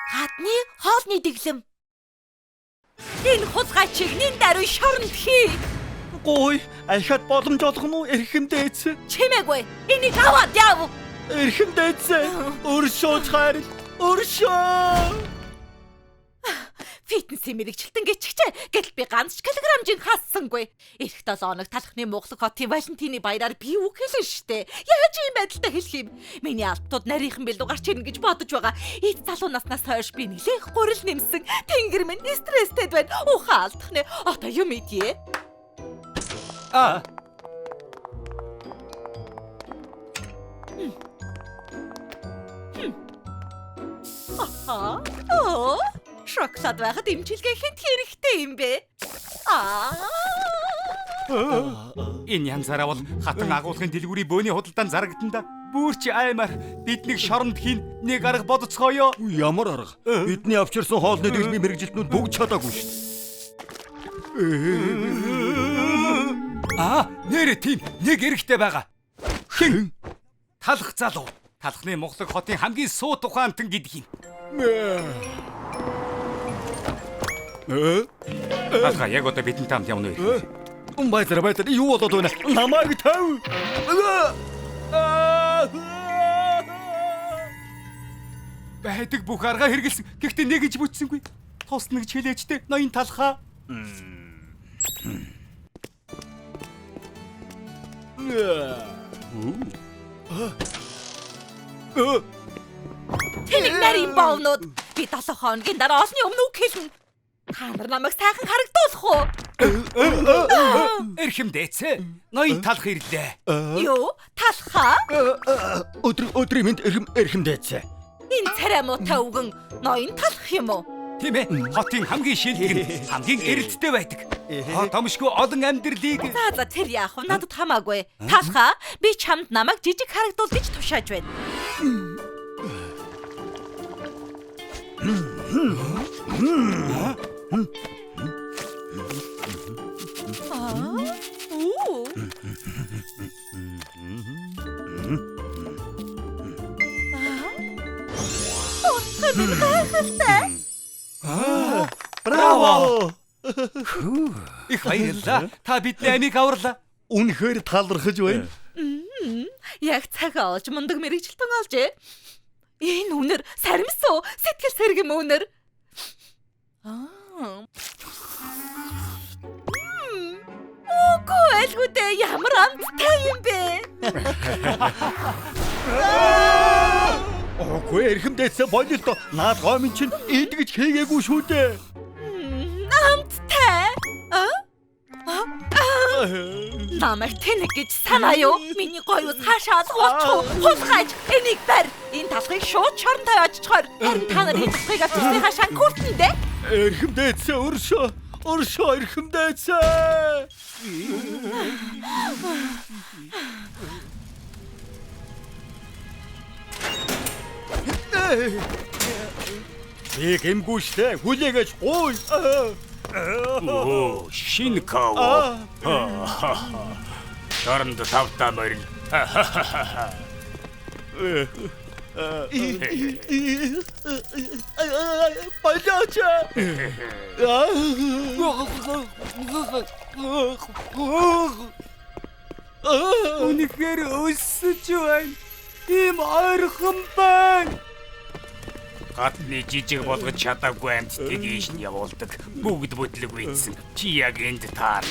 Хадны хоолны дэглэм. Энэ хулгай чигний даруй шоронд хий. Гой, ахад боломж олгоно уу эрхэмдээц. Чимээгүй. Энийг аваад яв. Эрхэмдээц. Өршөө цаар. Өршөө. Фитнес мэрэгчлэн гिचгчээ. Гэтэл би ганц ч килограммжийг хассангүй. Ирэх 7 хоног талхны Монголог хотын Валентины баяраар би үг хэлэн штэ. Яаж ийм байдалтай хэлэх юм? Миний алтууд нарийнхан бэлдүү гарч ирнэ гэж бодож байгаа. Эд залуу наснаас хойш би нэлээх гурил нэмсэн. Тэнгэр минь стресстэй байна. Ухаан алдахны. Одоо юм идье. Оо. Шоколад байхад имчилгээ хинт хэрэгтэй юм бэ? Энэ янзаараа бол хатан агуулгын дэлгүүрийн бөөний худалдаанд зарагдана да. Бүрч аймаар биднийг шоронд хийн нэг арга бодцгоё. Ямар арга? Бидний авчирсан хоолны дэлбийн мэрэгжилтнүүд бүгд чадаагүй шүү дээ. Нэрэ тийм нэг эрэгтэй байгаа. Хэн? Талах залуу. Талхны Монголог хотын хамгийн суу тухаантан гэдэг юм. Талха яг одоо бидний тамд явна уу? Байдар юу болоод байна? Намайг тав. Байдаг бүх арга хэрэгэлсэн. Гэхдээ нэг гэж бүтсэнгүй. Тус нэг чилээжтэй ноён талхаа. Тэнийг нарийн боовнууд. Би 7 хоногийн дараа олны өмнө үг хэлнэ. Та нар намайг сайхан харагдуулах уу? Эрхэмдээц. Ноён талх ирлээ. Юу? Талхаа? Өдрийн мэнд эрхэмдээц. Энэ царай муутай үгэн ноён талх юм уу? Тийм ээ. Хотын хамгийн шилдэг, хамгийн эрэлттэй байдаг. Хотомшгүй олон амьдралыг. За тэр яах вэ? Надад хамаагүй. Талхаа, би чамд намайг жижиг харагдуул гэж тушааж байна. Браво! Их баярлалаа. Та бидний амийг аварлаа. Үнэхээр талархаж байна. Яг цагаа олж мундаг мэрэгчлэн олжээ. Энэ үнэр саримсуу, сэтгэл сэргэм үнэр. Үгүй элгүүдээ ямар амттай юм бэ? Окей, эрхэмдээц болилдо. Наад гомын чинь идэгж хийгээгүй шүү дээ. Амттай. Намайг тэнэг гэж санаа юу? Миний гоё ус хаашаа алгуулчих. Хулгайч энийг барь. Энэ талхыг шууд шорон тавиаччихоор. Харин та нар энэ талхыг авчирсныхаа шанхууртандэ. Эрхэмдээц өршөө эрхэмдээц. Тэг эмгүй штэ хүлээгэж гуй. Оо, шинэ кава. Таранд тавтаа морин. Баляч. Үнэхээр өссөж байна. Ийм ойрхон байна. Хатны жижиг болгож чадаагүй амьтдыг ийш нь явуулдаг. Бүгд бүтлэг үйдсэн. Чи яг энд таарна.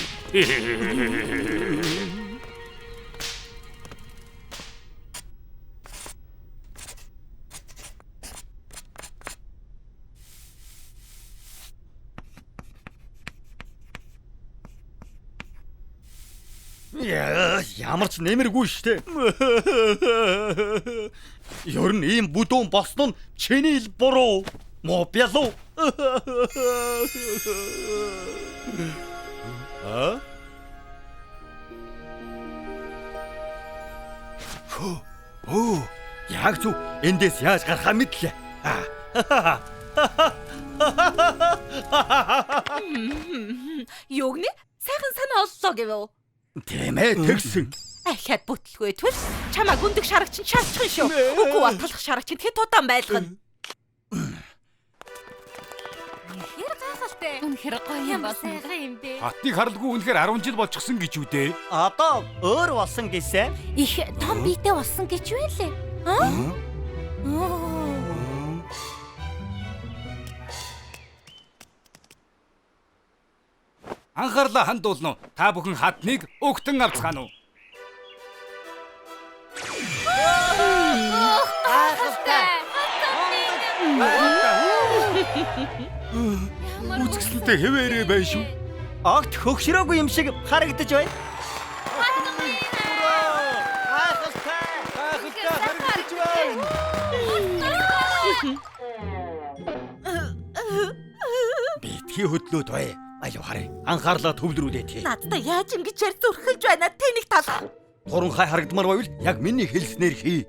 Ямар ч нэмэргүй штэ. Ер нь ийм бүдүүн босноо нь чиний л буруу. Моо бялуу. Яг зү эндээс яаж гарахаа мэдлээ. Юугны? Сайхан санаа оллоо гэвөө. Тийм ээ тэгсэн. Ахиад бүтлгүй төс чамаа гүндэг шарагч нь шалчихсан шүү. Үгүй талах шарагч нь хэд удаан байлгана. гайхалтай. Үнэхээр гоё юм болсон. Сайхан юм бэ. Хатныг харалгүй үнэхээр 10 жил болчихсон гэж үү дээ. Одоо өөр болсон гэсэн. Их том биетэй болсон гэж юу лээ? Анхаарлаа хандуулна уу? Та бүхэн хатныг өгтөн авцгаана уу? Үзэсгэлэнтэй хэвээрээ байна шүү. Огт хөгшрөөгүй юм шиг харагдаж байна. Битгий хөдлөөд бай. Аюу харъя. Анхаарлаа төвлөрүүлээ тий. Надтай яаж ингэж ярь зүрхэлж байна? Тэнийг талах. Туранхай харагдмаар байвал яг миний хэлснээр хий.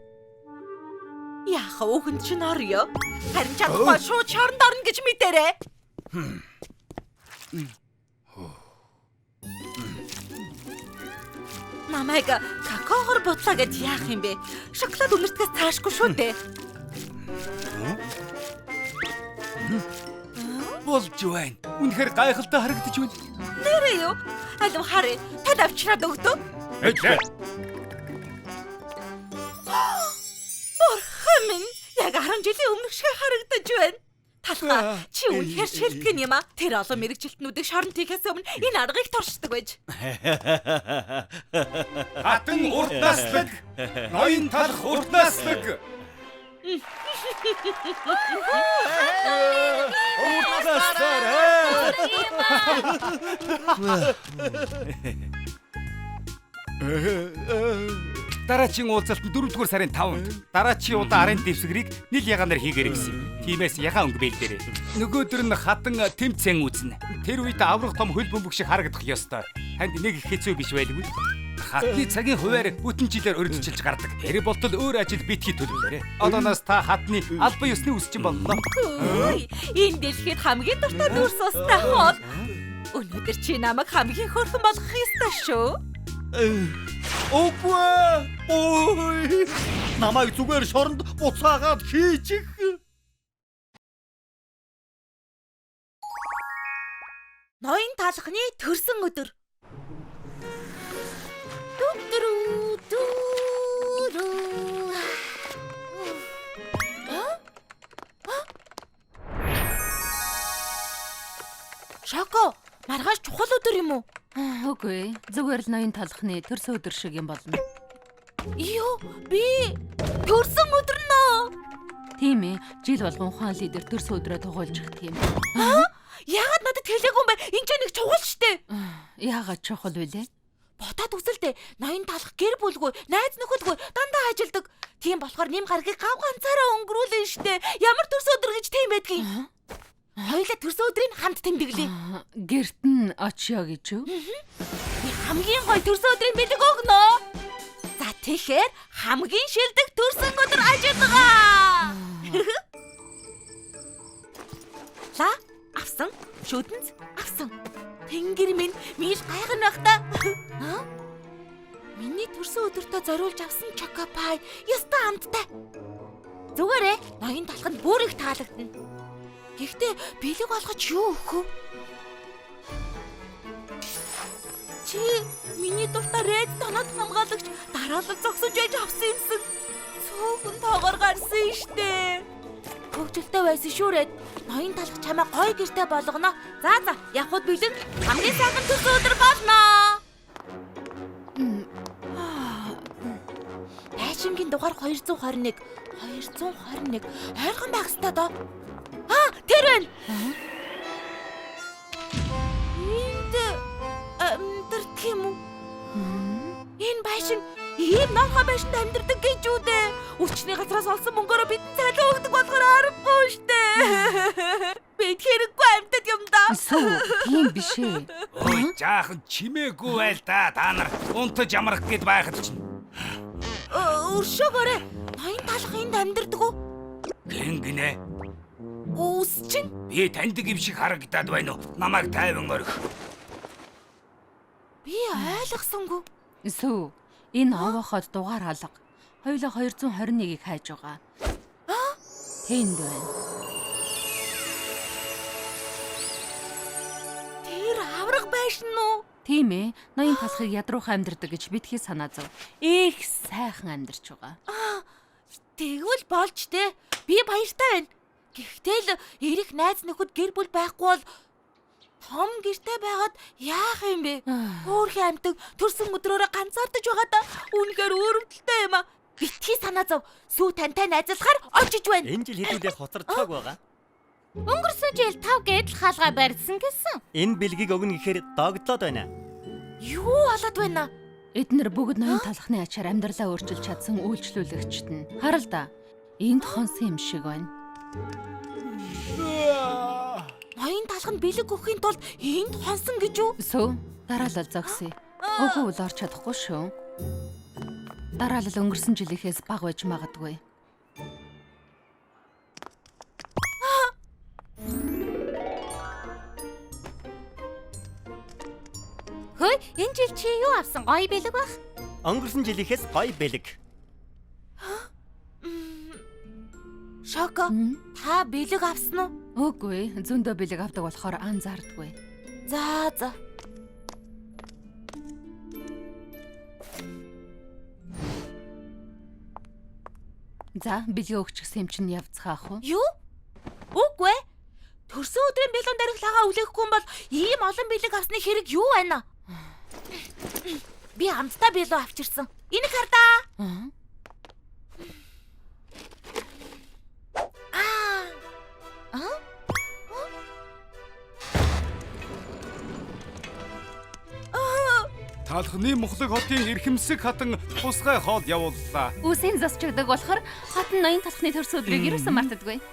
Яах өөхөнд чинь орё. Харин чадахгүй шууд шоронд орно гэж мэдэрээ. Намайг какаогоор буцаа гэж яах юм бэ? Шоколад үнэртгээс таашгүй шүү дээ. Болж байна. Үнэхээр гайхалтай харагдаж байна. Нэрээ юу? Алив харъя. Тад авчраад өгдөө. Эцэг. Бурхан минь, яг 10 жилийн өмнөх шиг харагдаж байна. Талхаа, чи үнэхээр шилтгэн юм а. Тэр олон мэрэгчлэтнүүдийг шоронд хийхээс өмнө энэ аргыг торшдог байж. Хатан урт наслаг. Ноён талх урт наслаг. Дараачийн уулзалтанд 4-р сарын 5-нд дараачийн удаа арын дэвсгэрийг нийл ягаанаар хийгээрэй гэсэн. Тиймээс ягаан өнгө бэлдээрэй. Нөгөөдөр нь хатан тэмцэн үзнэ. Тэр үед аврах том хөл бөмбөг шиг харагдах ёстой. Танд нэг их хэцүү биш байлгүй. Хатны цагийн хуваар бүтэн жилээр өргөжчилж гардаг. Тэр болтол өөр ажил битгий төлөвлөрэй. Одооноос та хатны албан ёсны үсчин болно. Хөөе, энэ дэлхийд хамгийн дуртай дүрс устай хоол. Өнөөдөр чи намайг хамгийн хөөрхөн болгох ёстой шүү. Оогүй. Ой. Намайг зүгээр шоронд буцаагаад хийчих. Ноён талхны төрсөн өдөр. Шоко, маргааш чухал өдөр юм уу? Үгүй, зүгээр л ноён талхны төрсөн өдөр шиг юм болно. Юу, би төрсөн өдөр нөө. Тийм ээ, жил болгон ухаан лидер төрсөн өдрөө тоглож ирдэг юм. Яагаад надад хэлээгүй юм бэ? Энд ч нэг чухал штэ. Яагаад чухал вэ? Бодоод үзэлдэ. Ноён талх гэр бүлгүй, найз нөхөдгүй дандаа ажилдаг. Тийм болохоор нэм гарагийг гав ганцаараа өнгөрүүлэн штэ. Ямар төрсөн өдөр гэж тийм байдгийг. Хоёулаа төрсөн өдрийг хамт тэмдэглэе. Гэрт нь очиё гэж юу? Би хамгийн гоё төрсөн өдрийн бэлэг өгнө. За тэгэхээр хамгийн шилдэг төрсөн өдөр ажиллагаа. Ла авсан, шүдэнц авсан. Тэнгэр минь мил гайхна бах та. Миний төрсөн өдөртөө зориулж авсан чокопай яста амттай. Зүгээрээ ноён талханд бүр их таалагдана. Гэхдээ бэлэг болгож юу өгөх вэ? Чи миний дуртай ред тоноод хамгаалагч дараалал зогсож байж авсан юмсан. Цөөхөн тоогоор гарсан штэ. Хөвгөлтэй байсан шүү ред. Ноён талх чамаа гоё гэртэй болгоно. За явхад бэлэн хамгийн сайхан төрсөн өдөр болно. Байшингийн дугаар 221. Ойрхон байх ёстой доо. Тэр байна. Энд амьдардаг юм уу? Энэ байшин ийм нохоо байшинд амьдардаг гэж үү дээ. Өчний газраас олсон мөнгөөрөө бидэн цайлаа өгдөг болохоор аргагүй штэ. Бид хэрэггүй амьтад юм да. Тийм биш ээ. Ой, жаахан чимээгүй байл та нар унтаж амрах гээд байхад чинь. Өршөөгөөрэй. Ноён талх энд амьдардаг уу? Гинэ. Үс чинь Би таньдаг юм шиг харагдаад байна уу? Намайг тайван орхи. би ойлгосонгүй. Сүү, энэ овооход дугаар алга. Хоёулаа 221-ийг хайж байгаа. Тэнд байна. хайшин уу? Тийм ээ. Ноён талхыг ядруухан амьдардаг гэж битгий санаа зов. Их сайхан амьдарч байгаа. Тэгвэл болж те. Би баяртай байна. Гэхдээ л эрэх найз нөхөд гэр бүл байхгүй бол том гэртэй байгаад яах юм бэ? Хөөрхөн амьтаг төрсөн өдрөөрөө ганцаардаж байгаа да. Үнэхээр өөрөвдөлтэй юм а. Битгий санаа зов. Сүү тантай найзалахаар очиж байна. Энэ жил хэдүүлээ хоцорчоог байгаа. Өнгөрсөн жил 5 гэдэл хаалга барьсан гэсэн. Энэ бэлгийг өгнө гэхээр догдлоод байна. Юу болоод байна? Эднэр бүгд ноён талхны ачаар амьдралаа өөрчилж чадсан үйлчлүүлэгчд нь. Харал да. Энд хонсон юм шиг байна. Ноён талханд бэлэг өгөхийн тулд энд хонсон гэж үү? Сүү, дараалал зогсъё. Үгүй бол орч чадахгүй шүү. Дараалал өнгөрсөн жилийнхээс бага байж магадгүй. Хөөе, энэ жил чи юу авсан? Гоё бэлэг бах. Өнгөрсөн жилийнхээс гоё бэлэг. Шоко, та бэлэг авсан уу? Үгүй, зөндөө бэлэг авдаг болохоор анзаардаггүй. За. За, бэлгээ өгч гсэн юм чинь явцгаах уу? Юу? Үгүй ээ. Төрсөн өдрийн бэлэн дарихлагаа үлээхгүй юм бол ийм олон бэлэг авсны хэрэг юу байна? Би амттай бэлөө авчирсан. Энийг хар да. Талхны мухлаг хотын эрхэмсэг хатан тусгай хоол явууллаа. Үсийн засчигдаг болохоор хатан ноён талхны төрсөн өдрийг ерөөсөн мартадаггүй.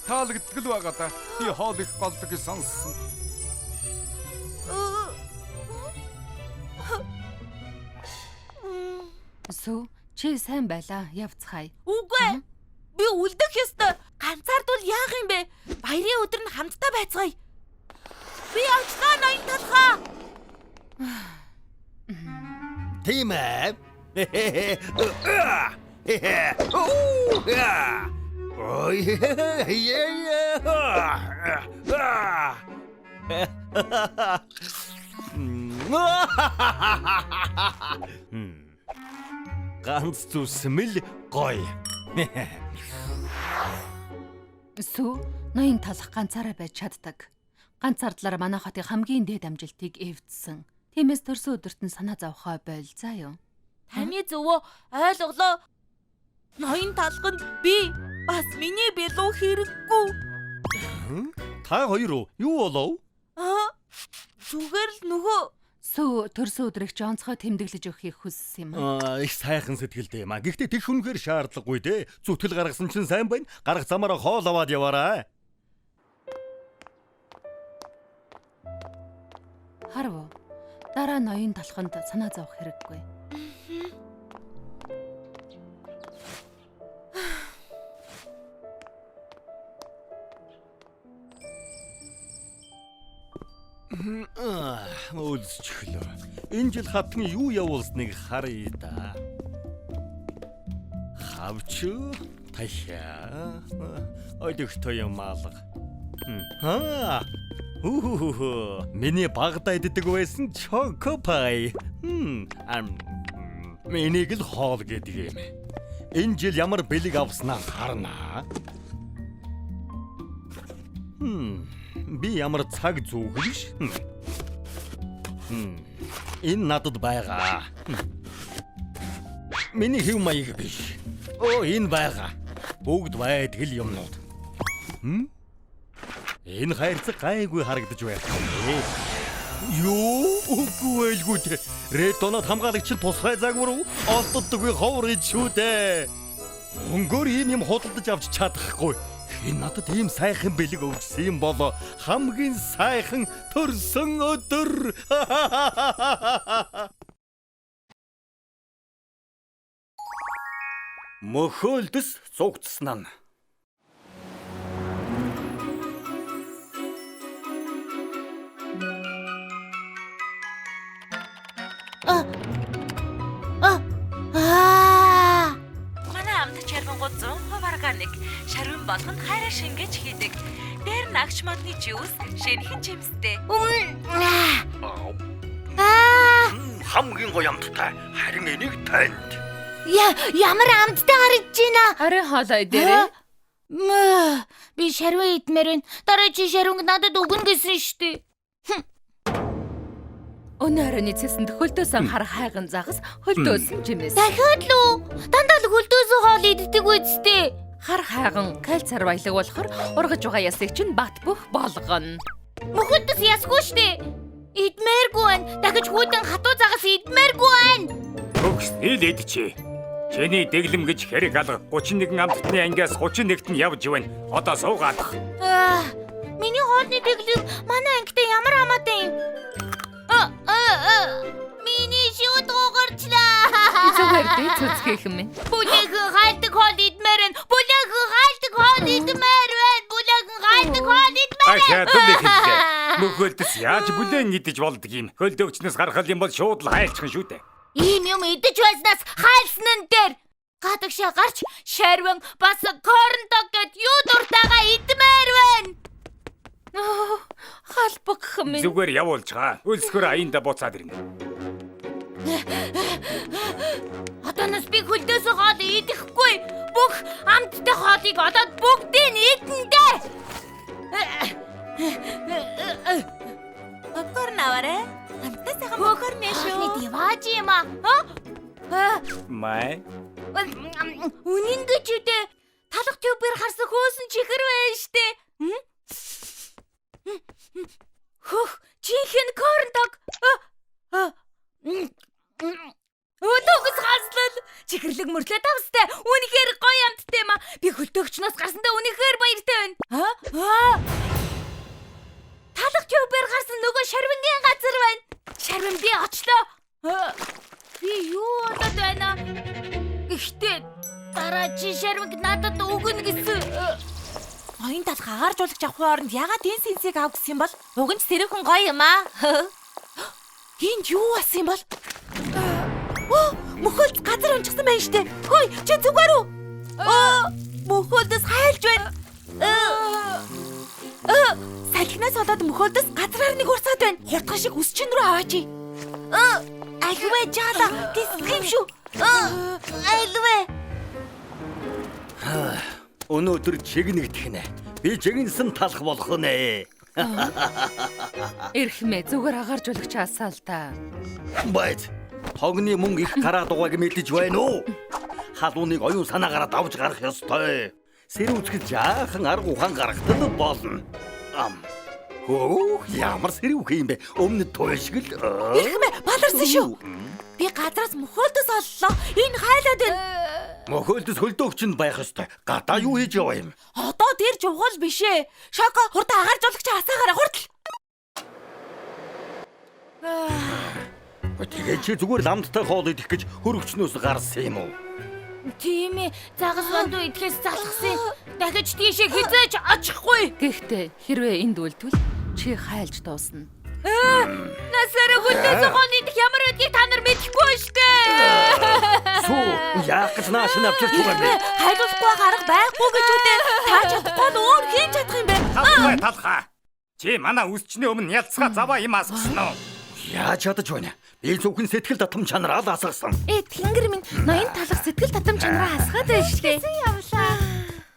Таалагддаг л байгаа да. Би хоол их болдог гэж сонссон. Сүү, чи сайн байлаа. Явцгаая. Үгүй ээ. Би үлдэх ёстой. Ганцаардвал яах юм бэ? Баярын өдөр нь хамтдаа байцгаая. Би явцгаа ноён талхаа. Тийм ээ. Ой. Ганц зүсмэл гоё. Сүү, ноён талх ганцаараа байж чаддаг. Ганцаардлаар манай хотын хамгийн дээд амжилтыг эвдсэн. Тиймээс төрсөн өдөрт нь санаа зовхоо бойл заа юу. Таны зөвөө ойлголоо. Ноён талханд би бас миний бэлүү хэрэггүй. Та хоёр юу болов? Зүгээр л нөгөө Сүү, төрсөн өдрийг ч онцгой тэмдэглэж өгөхийг хүссэн юм. Их сайхан сэтгэлтэй юм а. Гэхдээ тэг хүнхээр шаардлагагүй дээ. Зүтгэл гаргасан чинь сайн байна. Гарах замаараа хоол аваад яваарай. Харав уу? Дараа ноён талханд санаа зовх хэрэггүй. Өлсчлөө. Энэ жил хатан юу явуулсныг харъя да. Хавч тахя. Ойдогтой юм алга. Миний багада иддэг байсан чоко пай. Энийг л хоол гэдэг юм. Энэ жил ямар бэлэг авснаа харнаа. Би ямар цаг зүгэж? Энэ надад байгаа. Миний хэв маяг биш. Энэ байгаа. Бүгд байдаг л юмнууд. Энэ хайрцаг гайгүй харагдаж байна. Юу? Үгүй байлгүй те. Ред донод хамгаалагч нь тусгай загвар олддоггүй ховор ичүү дээ. Өнгөөр ийм юм худалдаж авч чадахгүй. Энэ надад ийм сайхан бэлэг өгсөн юм болоо хамгийн сайхан төрсөн өдөр. Мөхөөлдөс цугцсан нь. Манай амт чармангууд 100% органик, шарвин болгонд хайраа шингээж хийдэг. Дээр нагч модны жуус, шинэхэн жимстэй. Хамгийн гоё амттай. Харин энийг танд. Ямар амттай харагдаж байна. Харин хоолой дээрээ. Би шарваа идмээр байна. Дараа чи шарванг надад өгнө гэсэн штэ. Өнөө оройн цэсэнд хөлдөөсөн хар хайган загас хөлдөөсөн жимээс. Дахиад л үү? Дандаа л хөлдөөсөн хоол иддэг үсттэй. Хар хайган кальцар баялаг болохоор ургаж байгаа ясыг чинь бат бөх болгоно. Мөхөлдөс ясгүй штэ. Идмээргүй байна. Дахиж хүүдэн хатуу загас идмээргүй байна. Төгс нийлэдчи. Чиний дэглэм гэж хэрэг алга 31 амтны ангиас 31-т нь явж байна. Одоо суугаад. Миний хоолны дэглэм манай ангитай ямар хамаатай юм? Миний шууд угарчлаа. Зүгээр дээ цэцгийх юм. Бүлэхэн хайлтг хоол идмээр байна. Бүлэхэн хайлтг хоол идмээр байна. Бүлэхэн хайлтг хоол идмээр. Ахаа түлэхэд. Мөхөлдөс яаж бүлээн идэж болдог юм? Хөлдөөгчнөөс гаргал юм бол шууд л хайлцхан шүү дээ. Ийм юм идэж байснаас хайлсан нь дээр. Гадагшаа гарч шарван бас корндог гэд юу дуртайгаа идмээр байна. Халбах юм. Зүгээр явуулж байгаа. Өлсгөр аянда буцаад ирнэ. Одооноос би хөлдөөс хоол идэхгүй. Бүх амттай хоолыг одоо бүгдийг идэн дээ. Попкорн аваарай. Амттай сайхан попкорн яшгүй. Ахны дивааж юм аа. Май. Үнэн гэж үдэ. Талах тюбээр харсан хөөсөн чихэр байна штэ. Хөх, чихэн корндог. Өдөгс хаслал. Чихэрлэг мөрлөө тавстай. Үнэхээр гоё амттай юм аа. Би хөлдөөгчнөөс гарсандаа үнэхээр баяртай байна. Талах тюбээр гарсан нөгөө шарвингийн газар байна. Шарвин би очлоо. Би юу бодод байна? Гэхдээ дараа чи шарвинг надад өгнө гэсэн. Ноён талх агааржуулагч авахын оронд ягаад энэ сэнсийг ав гэсэн юм бол? Уг нь сэрүүхэн гоё юм аа. Энд юу асан юм бол? Мөхөлд газар унчихсан байна штэ. Хөөе, чи зүгээр үү? Мөхөлдөс хайлж байна. Салхинаас болоод мөхөлдөс газраар нэг урсаад байна. Хурдхан шиг өсчин рүү аваач. Альвэ жаала, тисгэм шүү. Альвэ. Өнөөдөр чигнэгдэх нэ. Би жигнэсэн талах болох нэ. Эрхмээ зүгээр агааржуулагч асаа л та. Байд. Тогны мөнгө их гараад байгааг мэдэж байна уу? Халууныг оюун санаагаараа давж гарах ёстой. Сэрүүцгэж жаахан арга ухаан гаргахтал болно. Ямар сэрүүх юм бэ? Өмнө туйлшгэл. Эрхмээ баларсан шүү. Би газраас мөхөлдөс оллоо. Энэ хайлаад байна. Мөхөлдөс хөлдөөгчөнд байх ёстой. Гадаа юу хийж яваа юм? Одоо дээр жувгал биш ээ. Шоко хурдан агааржуулагч асаагаараа хурдл. Тэгээ чи зүгээр ламттай хоол идэх гэж хөрөгчнөөс гарсан юм уу? Тийм ээ, загас бандуу идэхээс залхсан. Дахиж тийшээ хизээж очихгүй. Гэхдээ хэрвээ энд үлдвэл чи хайлж дуусна. Насаараа хөлдөөс хоол идэх ямар байдгийг та нар мэдэхгүй штэ. Сүү, яах гэж нааш нь авчирч байгаа юм бэ? Хайлуулахгүй арга байхгүй гэж үдээ. Та чадахгүй нь өөр хийн чадах юм бэ? Талхаа. Чи манай үсчний өмнө ялцгаа заваа юм асгасан уу? Яаж чадаж байна? Би зөвхөн сэтгэл татам чанараа л асгасан. Тэнгэр минь ноён талах сэтгэл татам чанараа асгаад байна штэ.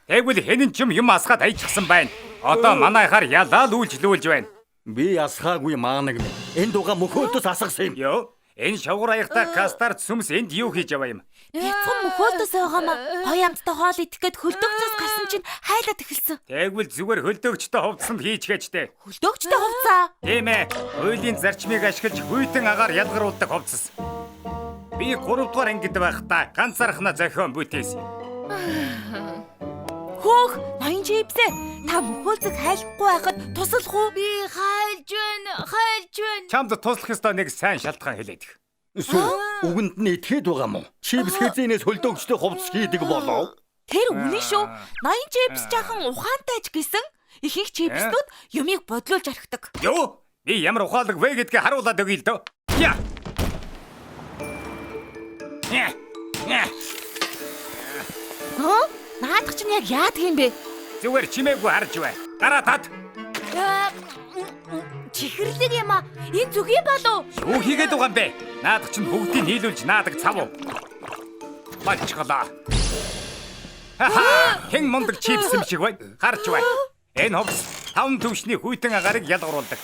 Тэгвэл хэн ч юм асгаад айчихсан байна. Одоо манайхаар ялаа л үйлчлүүлж байна. Би асгаагүй маанаг минь. Энд уга мөхөлдөс асгасан юм. Йоо, энэ шавгар аягтай кастар сүмс энд юу хийж яваа юм? Яцхан мөхөлдөс байгаамаа. Гоё амттай хоол идэх гээд хөлдөөгчөөс гарсан чинь хайлаад эхэлсэн. Тэгвэл зүгээр хөлдөөгчтэй хувцсанд хийчихээчтэй. Хөлдөөгчтэй хувцаа. Тийм ээ. Хуулийн зарчмыг ашиглаж хүйтэн агаар ялгаруулдаг хувцас. Би 3 дугаар ангид байхдаа ганцаархнаа зохион бүтээсэн. Хөөх, ноён чипсээ. Та мөхөлдөг хайлахгүй байхад туслах уу? Би хайлж байна. Чамд туслах ёстой нэг сайн шалтгаан хэлээд. Сүү, үгэнд нь итгэхэд байгаа мó? Чипс хэзээс хөлдөөгчтэй хувцас хийдэг болов? Тэр үнэн шүү. Ноён чипс жаахан ухаантайч гэсэн. Ихэнх чипснүүд юмыг бодлуулж орхидог. Йоо, би ямар ухаалаг вэ гэдгийг харуулад өгье л дөө. Яа. Наадах чинь яг яадаг юм бэ? Зүгээр чимээгүй харж бай. Гараа тат. Чихэрлэг юм аа. Энэ зүгийн болов. Юу хийгээд байгаа юм бэ? Наадаг чинь бүгдийг нийлүүлж наадаг цав уу? Бачгалаа. Хэн мундаг чипс юм шиг бай. Гарч бай. Энэ ховс 5 төвшний хүйтэн агарыг ялгаруулдаг.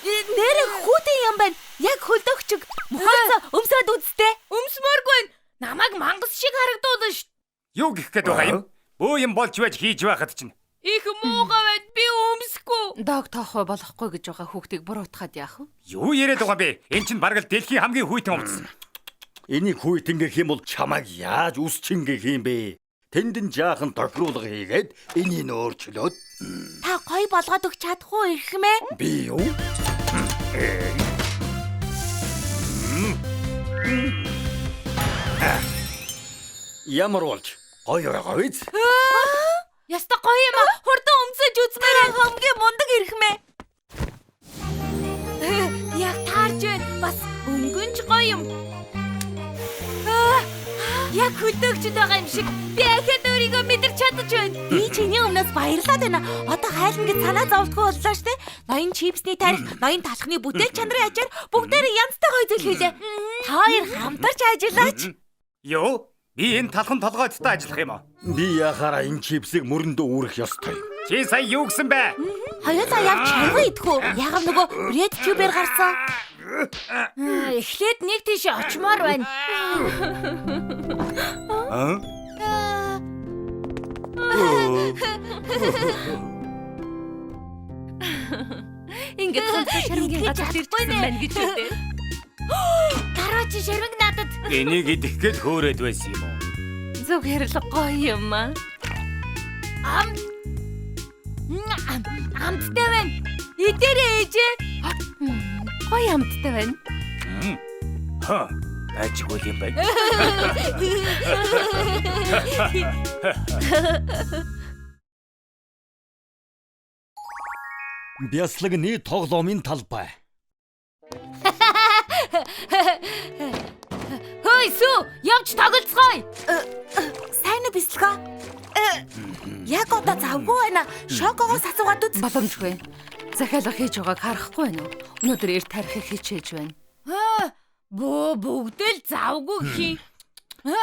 Нэр хүүтэн юм байна. Яг хөлдөгчөг. Мухац өмсөд үзтээ. Өмсмөргүй. Намайг мангас шиг харагдуулна ш. Юу гэх гээд байгаа юм? Өө юм болж байж хийж байхад чинь. Их муугаа байд би өмсөхгүй. Дог тоохоо болохгүй гэж байгаа хүүхдийг буруутгаад яах вэ? Юу яриад байгаа юм бэ? Энд чинь бараг л дэлхийн хамгийн хүйтэн ховс. Энийг хүйтэн гэх юм бол чамайг яаж үсчин гэх юм бэ? Тэнд нь жаахан тохируулга хийгээд энийг өөрчлөөд Та гоё болгоод өгч чадахгүй ирэх мэ? би юу? Ямар болж гоё байгаа биз? Яста гоё юм аа. Хурдан өмсөж үзмээр Хамгийн мундаг ирэх мэ? яг таарч байна. Бас өнгөнч гоё юм. Яг хөдөөчд байгаа юм шиг. Би ахад өөрийгөө мэдэрч чадаж байна. Би чиний өмнөөс баярлаад байна. Одоо хайлна гэж санаа зовдгүй боллоо штэ. Ноён чипсний тарих, ноён талхны бүтээл чанарын ачаар бүгдээрээ янзтай гоё зүйл хийлээ. Та хоёр хамтарч ажиллаач. Юу? Би энэ талхан толгойдтой ажиллах юм уу? Би яхаараа энэ чипсийг мөрөндөө үүрэх ёстой. Чи сая юу гэсэн бэ? Хоёулаа явж чарга идэх үү? Ягав нөгөө Red Cube-ээр гарсан. Эхлээд нэг тийш очмоор байна. Ингээд сонцоо шармгийн газар ирсэн байна гэж үү? Дараа чи шармиг надад. Энийг идэх гээд хөөрөөд байсан юм уу? Зүгээр л гоё юм аа. Амттай байна. Идэрээ ээжээ. Гоё амттай байна. Ажиггүй юм байна. Бяслагны тоглоомын талбай. Хөөе сүү, явж тоглоцгоё. Сайн уу бислэгээ? Яг одоо завгүй байна. Шокогоос асуугаад үз. Боломжгүй. Захиалга хийж байгааг харахгүй байна уу? Өнөөдөр эрт тарихыг хичээж байна. Бүгд л завгүй хий.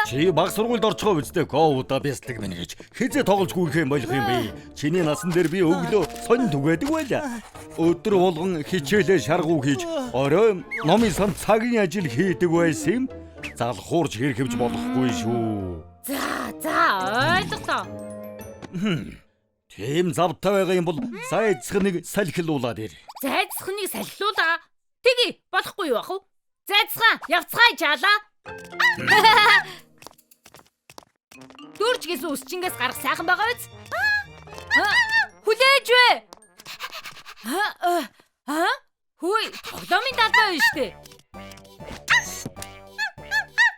Чи баг сургуульд орчгоо үстэй гоовда бяслаг мэн гэж хизээ тоглож гүйх юм болох юм бэ? Чиний насан дээр би өглөө сонь түгээдэг байлаа. Өдөр болгон хичээлээ шаргуу хийж, орой номын сан цагийн ажил хийдэг байсан юм. Залхуурж хэрхэвж болохгүй шүү. За, ойлголоо. Тийм завтай байгаа юм бол сайцхныг салхилуулаад ир. Зайцхныг салхилуулаа. Тэги, болохгүй юу ах уу? Зайцхан, явцгаая жаалаа. Дөржгээс үсчингээс гарах сайхан байгаа биз? Хүлээж вэ? Хөөе, тоглоомын талбай байна штэ.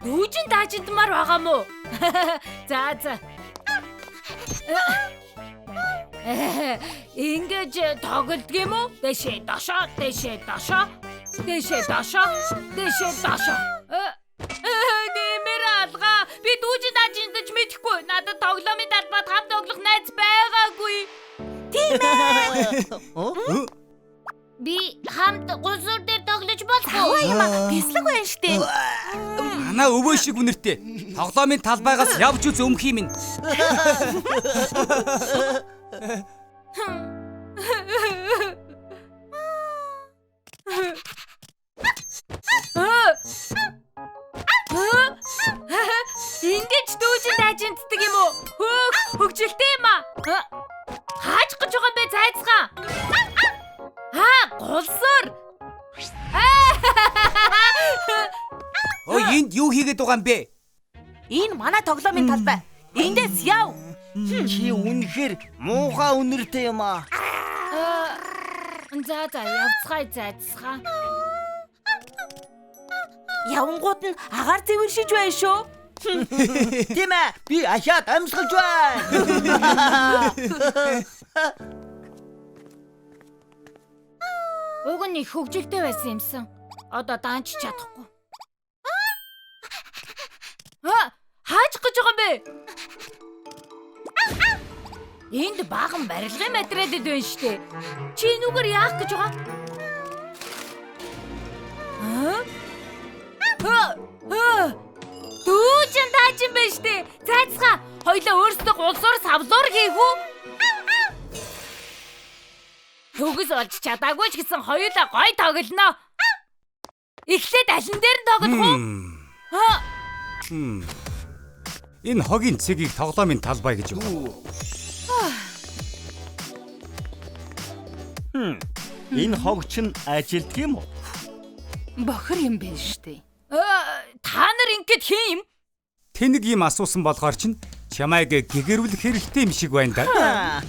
Дүүжин даажинтмаар байгаа мó? За. Ингэж тоглодог юм уу? Дэшээ дошоо. Нэмэр алгаа. Би дүүжин даажинтаж мэдэхгүй. Надад тоглоомын талбайд хамт тоглох найз байгаагүй. Тийм ээ. Би хамт гусуур дээр тоглож болохгүй. Хаваа юм аа. Бислэг байна штэ. Манай өвөө шиг үнэртэй. Тоглоомын талбайгаас явж үз өмх юм ин. Ингэж дүүжин даажинтдаг юм уу? Хөгжилтэй юм аа. Хааж гэж байгаа юм бэ зайцгаа? Гулсуур. Ой энд юу хийгээд байгаа юм бэ? Энэ манай тоглоомын талбай. Эндээс яв. Чи үнэхээр муухай үнэртэй юм аа. За явцгаая зайцгаа. Явангууд нь агаар зэвэршиж байна шүү. Тийм ээ. Би ахаад амьсгалж байна. Уг нь их хөгжилтэй байсан юмсан. Одоо даанч чадахгүй. Хааж гэж байгаа юм бэ? Энд баган барилгын материалд байна штэ. Чи нүгээр яах гэж байгаа? Дүүжин таажин байна штэ. Цайцгаа хоёлаа өөрсдөө гулсуур савлуур хийгүү. Төгс олж чадаагүй ч гэсэн хоёулаа гой тоглоно. Эхлээд алин дээр нь тоглох уу? Энэ хогийн цэгийг тоглоомын талбай гэж юу? Энэ хог чинь ажилтг юм уу? Бохор юм байна штэ. Та нар ингэж хин юм? Тэнэг юм асуусан болохоор чинь чамайг гэгэрүүлэх хэрэгтэй юм шиг байна да.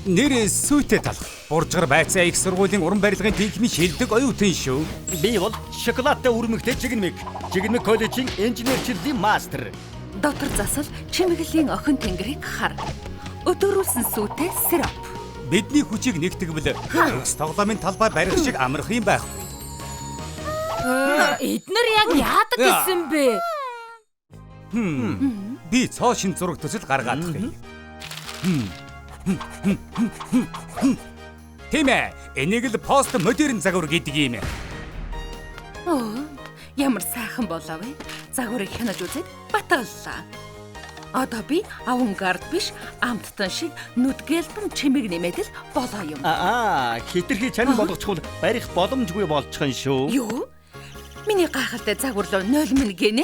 Нэрээ сүйтэй талах. Буржгар байцаа их сургуулийн уран барилгын техникийн шилдэг оюутан шүү. Би бол шоколадтай үрмэгтэй Жигнэмэг. Жигнэмэг коллежийн инженерчлэлийн мастер. Доктор засал чимэглэлийн охин тэнгэрийг хар. Өдөөрүүлсэн сүйтэй сироп. Бидний хүчийг нэгтгэвэл төгс тоглоомын талбай барих шиг амарх юм байхгүй. Эднэр яг яадаг гэсэн бэ? Би цоо шин зураг төсөл гаргаадах юм. Тийм ээ, энийг л пост модерн загвар гэдэг юм. Ямар сайхан болоо вэ? Загварыг хянаж үзээд баталлаа. Одоо би авангард биш, амттан шиг нүдгэлбэн чимэг нэмээд л болоо юм. Хитрхи чанар болгочихвол барих боломжгүй болчихно шүү. Юу? Миний гайхалтай загварлуу 0 мэн гинэ?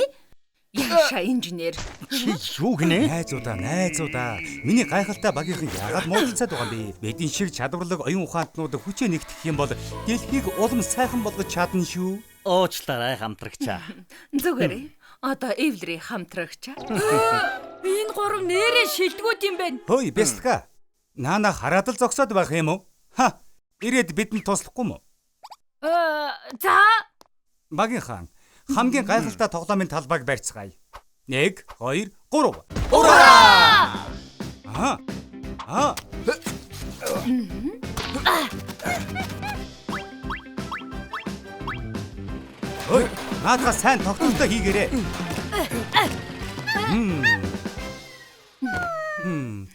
Яаша инженер. Чи юу гинэ? Найзуудаа. Миний гайхалтай багийнхан яагаад муудалцаад байгаа юм бэ? Бидний шиг чадварлаг оюун ухаантнууд хүчээ нэгтгэх юм бол дэлхийг улам сайхан болгож чадна шүү. Уучлаарай хамтрагчаа. Зүгээрээ. Одоо Эвлри хамтрагчаа. Энэ гурав нэрээ шилдэгүүд юм байна. Хөөе, бясалга. Наана хараад л зогсоод байх юм уу? Ирээд бидэнд туслахгүй мó? За. Багийнхан хамгийн гайхалтай тоглоомын талбайг барьцгаая. 1 2 3. Ура! Ой, наадах сайн тогтолцоо хийгээрэй.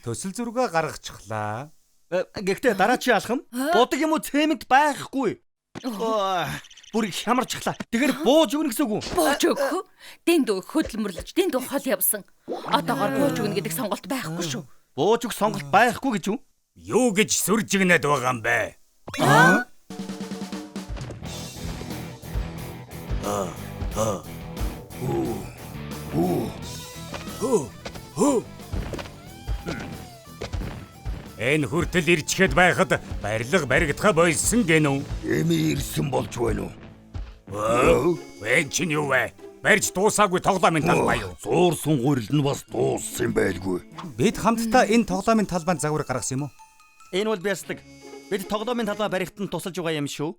Төсөл зургаа гаргачихлаа. Гэхдээ дараа чи алхам будаг юм уу цемент байхгүй. Бүр хямарч хлаа. Тэгэхээр бууж өгнө гэсэн үг үү? Бууж өгөх. Дэндүү хөдөлмөрлөж, дэндүү хол явсан. Одоогоор бууж өгнө гэдэг сонголт байхгүй шүү. Бууж өгөх сонголт байхгүй гэж юу? Юу гэж сүржигнээд байгаа юм бэ? Энэ хүртэл ирчгээд байхад барилга баригдахаа болсон гэнэ үү? Эми ирсэн болж байна уу? Вэн чинь юу вэ? Барьж дуусаагүй тоглоомын талбай юу? Зуур сунгуурл нь бас дууссан байлгүй. Бид хамтдаа энэ тоглоомын талбайд загвар гаргасан юм уу? Энэ бол бясдаг. Бид тоглоомын талбай барихтанд тусалж байгаа юм шүү.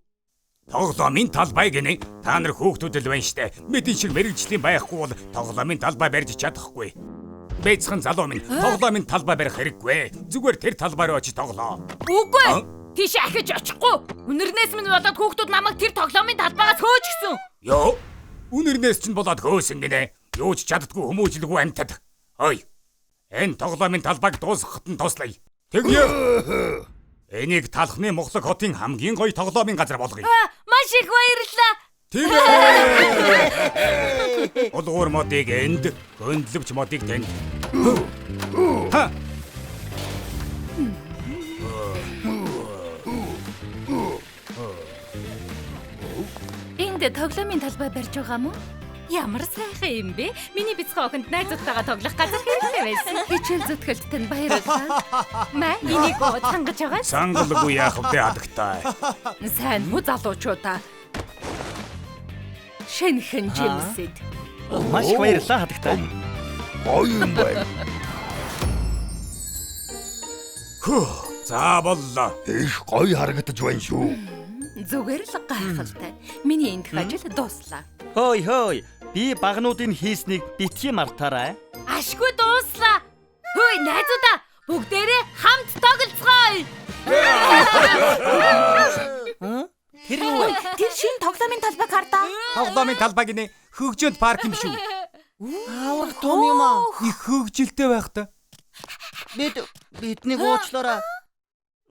Тоглоомын талбай гинэ. Та нар хүүхдүүд л байна штэ. Мэдэн шиг мэрэгжлийн байхгүй бол тоглоомын талбай барьж чадахгүй. Бэцхэн залуу минь тоглоомын талбай барих хэрэггүй. Зүгээр тэр талбай руу очиж тоглоо. Үгүй. Тийш ахиж очихгүй. Үнэрнээс минь болоод хүүхдүүд намайг тэр тоглоомын талбайгаас хөөчихсөн. Йоо. Үнэрнээс чинь болоод хөөсөн гинэ. Юу ч чаддгүй хүмүүжлгүй амтад. Ой. Энэ тоглоомын талбайг дуусгахад нь туслая. Тэгье. Энийг талхны Мухлаг хотын хамгийн гоё тоглоомын газар болгоё. Маш их баярлалаа. Тэгээ. Олгоор модыг энд, гөндлөвч модыг тэнд. Энд тоглоомын талбай барьж байгаа мó? Ямар сайхан юм бэ? Миний бяцхан охинд найзуудтайгаа тоглох газар хэрэгтэй байсан. Хичээл зүтгэлтд нь баярлалаа. Маа энийг цангаж байгаа. Сангалгүй яах вэ хадагтай. Сайн уу залуучуудаа. Шинхэн жимсэд. Маш их баярлалаа хадагтай. Гоё юм байна. За боллоо. Их гоё харагдаж байна шүү. Зүгээр л гайхалтай. Миний эндх ажил дуслаа. Хөөе. Би багнуудын хийснийг битгий мартаарай. Ашгүй дууслаа. Хөөе найзуудаа бүгдээрээ хамт тоглоцгоё. Тэр юу вэ? Тэр шинэ тоглоомын талбайг хардаа. Тоглоомын талбай гинэ. Хөгжөөнд парк юм шүү. Аавар том юм аа. Их хөгжилтэй байх та. Бид Биднийг уучлаарай.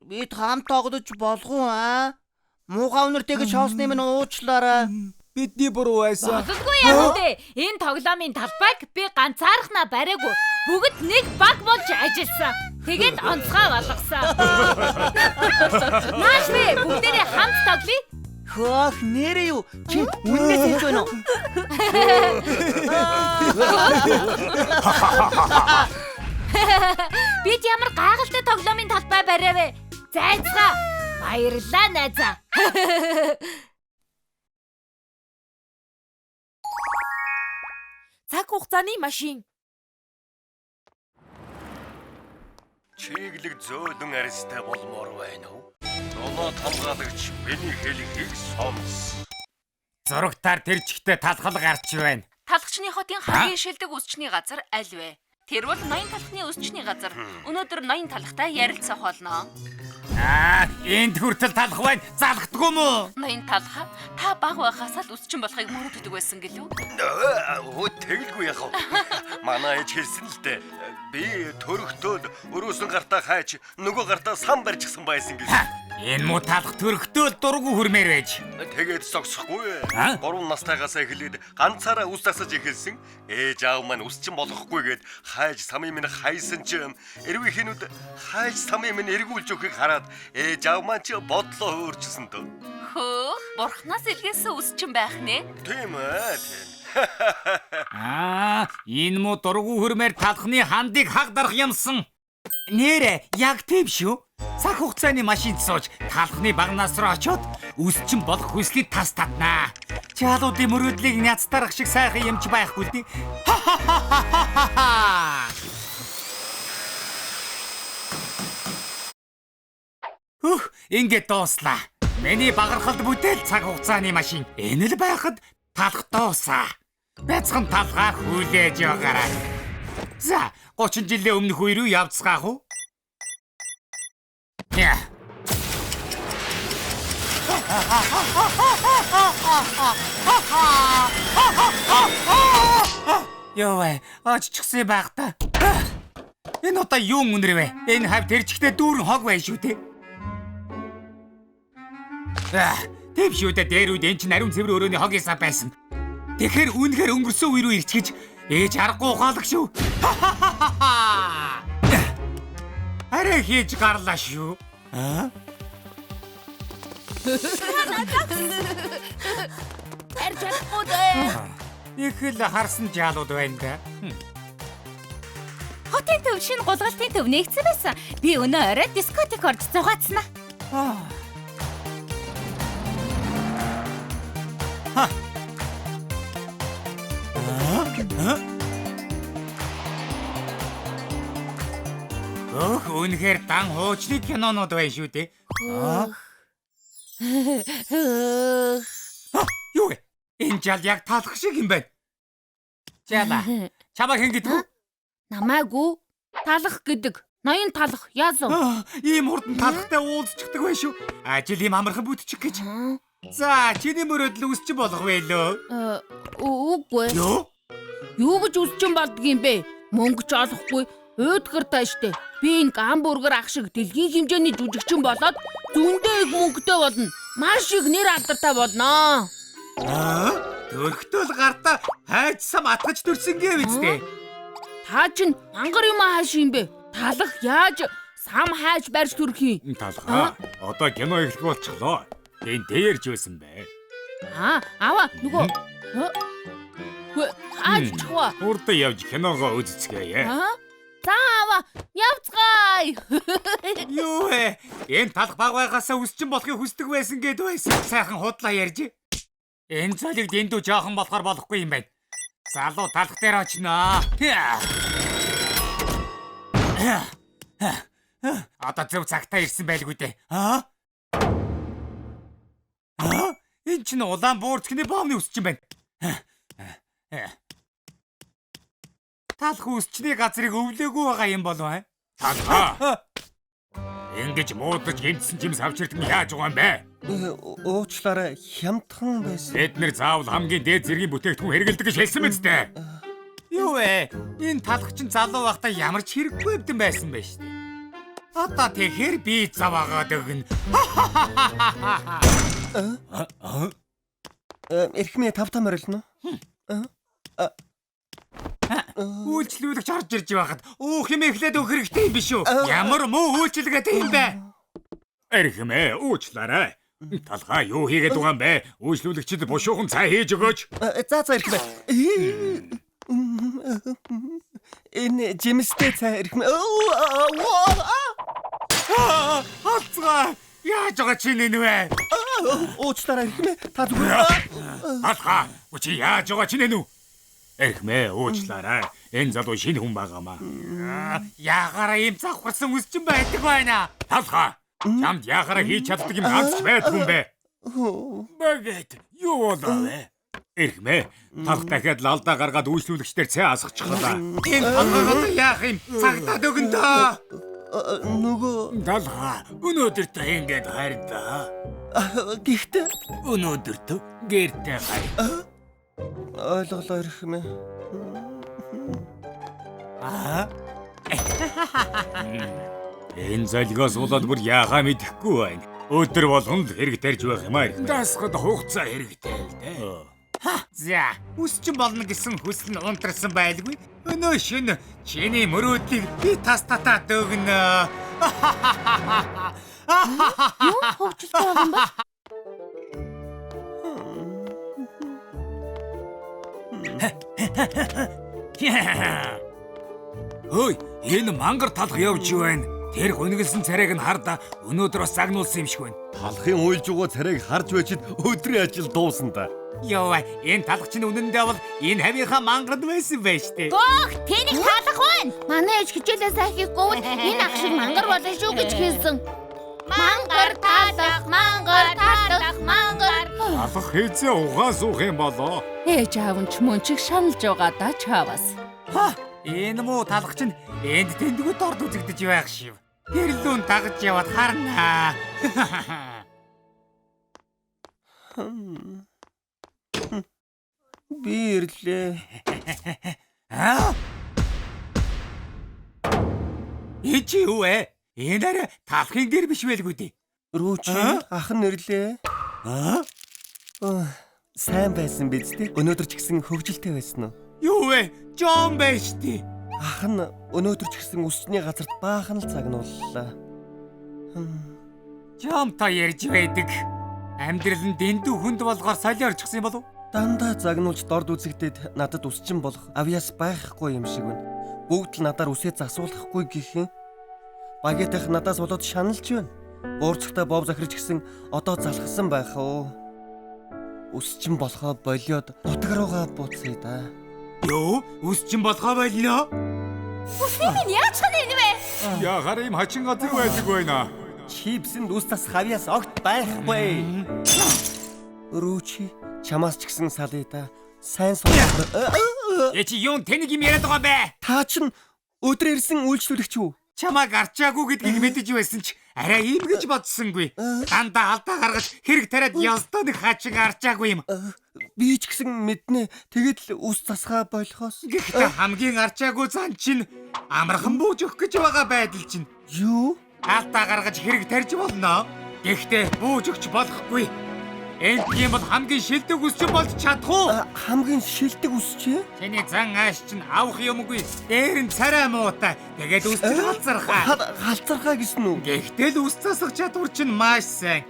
Бид хамт тоглож болов уу аа? Муухай үнэртэй гэж шоосны минь уучлаарай. Бидний буруу байсан. Болдгүй яах вэ? Энэ тоглоомын талбайг би ганцаархнаа бариагүй. Бүгд нэг баг болж ажилласан. Тэгээд онцгой болгосон. Нааш би бүгдээрээ хамт тоглоё. Хөөх нэрээ юу? Чи үннээс хэлж байна уу? Бид ямар гайхалтай тоглоомын талбай бариавэ. Зайцгаа. Баярлалаа найзаа. Цаг хугацааны машин. Чиглэг зөөлөн арьстай болмоор байна уу? Доноод хамгаалагч миний хэлхийг сонс. Зурагтаар тэр чигтээ талхал гарч байна. Талхчны хотын хамгийн шилдэг үсчний газар аль вэ? Тэр бол ноён талхны үсчний газар. Өнөөдөр ноён талхтай ярилцах болно. Энд хүртэл талх байна. Залхдгүй мүү? Ноён талха та баг байхаас л үсчин болохыг мөрөддөг байсан гэлүү? Тэгэлгүй яах вэ? Манай ээж хэлсэн л дээ. Би төрөхтөөд өрөөсөн гартаа хайж нөгөө гартаа сан барьчихсан байсан гэж. Энэ муу талх төрөхтөө дургу хүрмээр байж. Тэгээд зогсохгүй. 3 настайгаас эхлээд ганцаараа үс засаж эхэлсэн. Ээж аав маань үсчин болохгүйгээд хайж самын минь хайсан ч эрвээ хинүүд хайж самын минь эргүүлж өгөхийг хараад ээж аав маань ч бодлоо өөрчилсөн дөө. Хөөх, бурхнаас илгээсэн үсчин байх нэ? Тийм ээ. Энэ муу дургу хүрмээр талхны хандыг хагдарах юмсан. Нэрэ яг тийм шүү. Цаг хугацааны машинд сууж талхны багнаас руу очиод үсчин болох хүслийг тас татнаа. Чаалуудын мөрөөдлийг няцтарах шиг сайхан юмч байхгүй л дээ. Ингээд дууслаа. Миний багархалд бүтээл цаг хугацааны машин. Энэ л байхад талх дуусаа. Бяцхан талхаа хүлээж байгаарай. За, 30 жилийн өмнөх үе рүү явцгаах уу? Ёо, оччихсан байх та. Энэ одоо юу үнэрвэ? Энэ хав тэрчгтээ дүүрэн хог байна шүү дээ. Тэв шүү дээ, дээр үед эн чинь ариун цэвэр өрөөний хогисаа байсан. Тэгэхээр үнэхээр өнгөрсөн үе рүү ирчихэж ээж аргагүй ухаалаг шүү. Арай хийж гарлаа шүү. Арж чадахгүй дээ. Их л харсан жаалууд байна да. Хотын төв шинэ гулгалтын төв нэгцсэн байсан. Би өнөө орой дискотек орж зугаацсан аа. Үнэхээр дан хуучны кинонууд байна шүү дээ. Юу вэ? Энэ жал яг талах шиг юм байна. Жала. Чамаа хэн гэдэг вэ? Намаагүй талах гэдэг. Ноён талах яазуу. Ийм хурдан талахтай уулзчихдаг байх шүү. Ажил юм амархан бүтчих гэж. За, чиний мөрөөдөл үсчин болох байлөө. Үгүй. Юу? Юу гэж үсчин болдгийм бэ? Мөнгө ч олохгүй. Өөдгөртэй штэ. Би энэ гамбургер ах шиг дэлхийн хэмжээний жүжигчин болоод зүүндээ их мөнгөтэй болно. Маш их нэр алдартай болно. Төрхтөл гартаа хайж сам атгаж төрсөн гэв үстэй. Та чинь мангар юм хааш юм бэ? Талах яаж сам хайж барьж төрөх юм? Талхаа. Одоо кино эхлэх болчихлоо. Энэ дээрж байсан бай. Аваа нөгөө. Хаач чухаа. Урд явж киногоо үзцгээе. За аваа явцгаая. Юу вэ? Энэ талх баг байгаасаа үсчин болохыг хүсдэг байсан гэд байсан. Сайхан худлаа ярьж. Энэ цалиг дэндүү жоохон болохоор болохгүй юм байна. Залуу талх дээр очноо. Одоо зөв цагтаа ирсэн байлгүй дээ. Энэ чинь Улаанбаатарны боомны үсчин байна. Талх үсчний газрыг өвлөөгүй байгаа юм болов аа? Талхаа. Ингэж муудаж гинтсэн чимс авчирдаг нь яаж байгаа юм бэ? Уучлаарай, хямдхан байсан. Бид нэр заавал хамгийн дээд зэргийн бүтээгдэхүүн хэрэгэлдэг гэж хэлсэн мэт дээ. Юу вэ? Энэ талх чинь залуу байхдаа ямар ч хэрэггүй хэвдэн байсан байж тээ. Одоо тэгэхээр би заваагаад өгнө. Эрхмээ тавтам орилно. Үйлчлүүлэгч орж ирж байхад уух юм эхлээд өгөх хэрэгтэй юм биш үү? Ямар муу үйлчлэгээд юм бэ? Эрхмээ уучлаарай. Талхаа юу хийгээд байгаа юм бэ? Үйлчлүүлэгчид бушуухан цай хийж өгөөч. За эрхмээ. Энэ жимстэй цай эрхмээ. Хацгаа яаж байгаа чинь энэ вэ? Уучлаарай эрхмээ. Та зүгээр. Талхаа чи яаж байгаа чинь энэ үү? Эрхмээ уучлаарай. Энэ залуу шинэ хүн байгаамаа. Яагаараа ийм завхарсан үсчин байдаг байна. Талхаа чамд яагаараа хийж чаддаг юм ганц байдгүй юм бэ? Багэт юу болов вэ? Эрхмээ талх дахиад лалдаа гаргаад үйлчлүүлэгчдэр цай асгачихлаа. Энэ талхаагаа яах юм? Цагтаад өгнө дөө. Нөгөө Талхаа өнөөдөр та ингэж хайрдаа. гихтээ Өнөөдөр та гэртээ хайр. ойлголоо эрхмээ. Энэ залгаас болоод бүр яахаа мэдэхгүй байна. Өдөр болгон л хэрэг тарьж байх юм аа. Дасгад хугацаа хэрэгтэй л дээ. За, үсчин болно гэсэн хүсэл нь унтарсан байлгүй. Өнөө шөнө чиний мөрөөдлийг би тастатаад өгнө. Юу хөвчлөлтэй байгаа юм бэ? Хөөе, энэ мангар талх явж байна. Тэр гүнгэлсэн царайг нь хардаа өнөөдөр бас загнуулсан юм шиг байна. Талхын уйлж байгаа царайг харж байчид өдрийн ажил дуусна да. Йоо, энэ талх чинь үнэндээ бол энэ хавийнхаа мангад байсан байж тээ. Гоох, тэнийг таалах байна. Манай ээж хичээлээ сайхихгүй энэ ах шиг мангар болно шүү гэж хэлсэн. Мангар таалах, мангар таалах, мангар. Талх хийцээ угаас уух юм болоо. Ээж аав нь ч мөн чиг шаналж байгаа да чаваас. Энэ муу талх чинь энд тэндгүү дорд үзэгдэж байх шив. Тэр лүүн дагаж яваад харнаа. Би ирлээ. Ичи юу вэ? Энэ арай талхын гэр биш байлгүй дээ. Рүүч ах нь ирлээ. Сайн байсан биз дээ. Өнөөдөр ч гэсэн хөвгөлтэй байсан уу? Юу вэ? Жон байж тээ. Ах нь өнөөдөр ч гэсэн үсчний газарт баахан л загнууллаа. Жон та ярьж байдаг. Амьдрал нь дэндүү хүнд болгоор солиорчихсан юм болов? Дандаа загнуулж дорд үзэгдээд надад үсчин болох авьяас байхгүй юм шиг байна. Бүгд л надаар үсээ засуулахгүй гэх юм. Багетах надаас болоод шаналж байна. Буурцагтаа бов захирч гисэн одоо залхсан байх уу? Үсчин болохоо болиод нутаг руугаа буцъя да. Юу? Үсчин болгоо болно? Минь яаж хань энэ вэ? Яхаар юм хачин газар байдаг байна. Чипсэнд ус тас хавьяас огт байхгүй. Рүүчи чамаас ч гэсэн салъя да. Сайн сонголт. Эци юун тэнийг юм яриад байгаа бэ? Та чинь өдөр ирсэн үйлчлүүлэгч үү? Чамайг арчаагүй гэдгийг мэдэж байсан ч арай ийм гэж бодсонгүй. Дандаа алдаа гаргаж хэрэг тариад ёстой нэг хачин арчаагүй юм. Би ч гэсэн мэднэ. Тэгэд л ус засгаа болохоос. Гэхдээ хамгийн арчаагүй зан чинь амархан бууж өгөх гэж байгаа байдал чинь. Юу? Алдаа гаргаж хэрэг тарьж болно. Гэхдээ бууж өгч болохгүй. Энд тийм бол хамгийн шилдэг ус чинь болж чадах уу? Хамгийн шилдэг ус чи? Тэний зан ааш чинь авах юмгүй. Дээр нь царай муутай. Тэгээд ус чинь халзархаа. Халзархаа гэсэн үү? Гэхдээ л ус засах чадвар чинь маш сайн.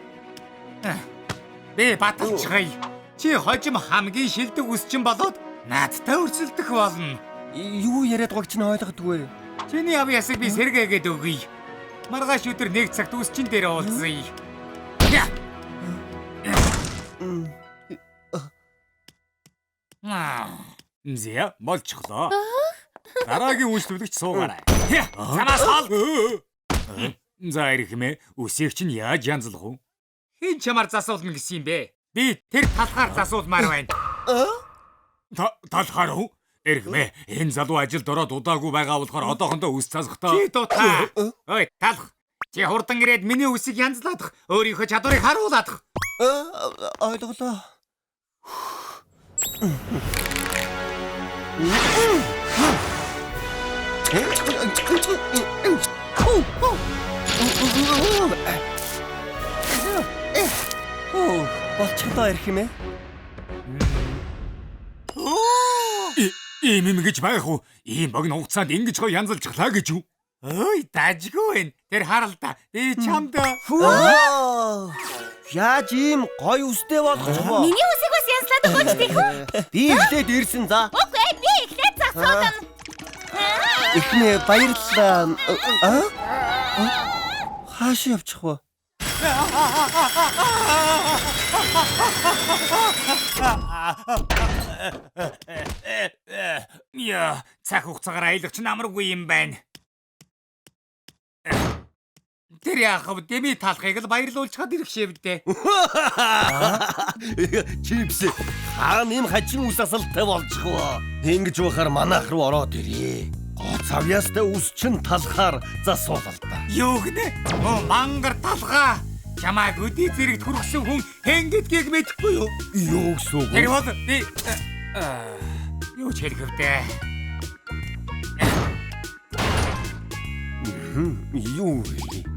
Би баталчихъя. Чи хожим хамгийн шилдэг ус чинь болоод наадтай өрсөлдөх болно. Юу яриад байгааг чинь ойлгодгүй. Чиний авьяасыг би сэргээгээд өгье. Маргааш өдөр нэг цагт ус чинь дээр уулзъя. Зя болчихлоо. Дараагийн үйлчлүүлэгч суугаарай. Самаас хол. За ирхмээ, үсийг чинь яаж янзлах вэ? Хэн чамаар засуулна гэсэн юм бэ? Би тэр талхаар засуулмаар байна. Талхаар уу? Ирхмээ, энэ залуу ажилд ороод удаагүй байгаа болохоор одоохондоо үс засахдаа. Чи дутаа. Ой, талх. Чи хурдан ирээд миний үсийг янзлаадах, өөрийнхөө чадварыг харуулаадах. Ойлголоо. Оо, болчихлоо ирэх юм ээ. Ийм юм гэж байх уу? Ийм богино хугацаанд ингэж гоё янзалжглаа гэж юу? Ой, дажгүй байна. Тэр харал та. Би чамд Яаж ийм гоё үстэй болгочихвоо? Миний үсийг бас янзлаад өгөөч тийх үү? Би эхлээд ирсэн за. Үгүй би эхлээд засуулна. Эхнээ баярлалаа. Хааш явчих вэ? яа, цаг хугацаагаар аялагч намаргүй юм байна. Тэр яахав дэми талхыг л баярлуулчихад ирэх шивдэ. Чипс хаан юм хачин ус асалтай болчихвоо. Ингэж бахаар манайх руу ороод ирээ. Гоц авьяастай ус чин талхаар засуулал та. Юу гэнэ? Мангар талхаа. Чамайг өдий зэрэгт хүргэсэн хүн хэн гэдгийг мэдэхгүй юу? Юу гэсэн үг вэ? Тэр бол би юу ч хэлэх вдэ. Юу вэ?